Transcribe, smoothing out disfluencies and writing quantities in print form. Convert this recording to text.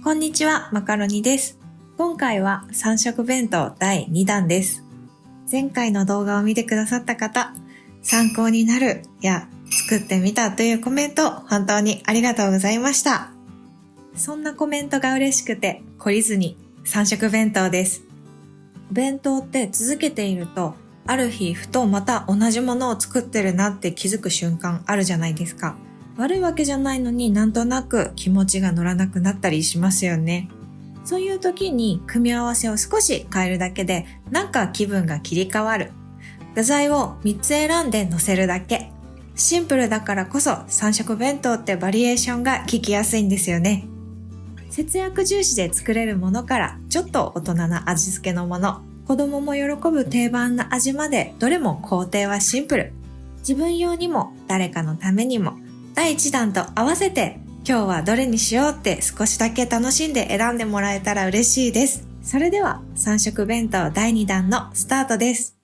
こんにちは、マカロニです。今回は3色弁当第2弾です。前回の動画を見てくださった方、参考になるや作ってみたというコメント本当にありがとうございました。そんなコメントが嬉しくて懲りずに3色弁当です。お弁当って続けているとある日ふとまた同じものを作ってるなって気づく瞬間あるじゃないですか。悪いわけじゃないのになんとなく気持ちが乗らなくなったりしますよね。そういう時に組み合わせを少し変えるだけでなんか気分が切り替わる。具材を3つ選んで乗せるだけ。シンプルだからこそ3色弁当ってバリエーションが効きやすいんですよね。節約重視で作れるものからちょっと大人な味付けのもの、子供も喜ぶ定番な味までどれも工程はシンプル。自分用にも誰かのためにも第1弾と合わせて今日はどれにしようって少しだけ楽しんで選んでもらえたら嬉しいです。それでは3色弁当第2弾のスタートです。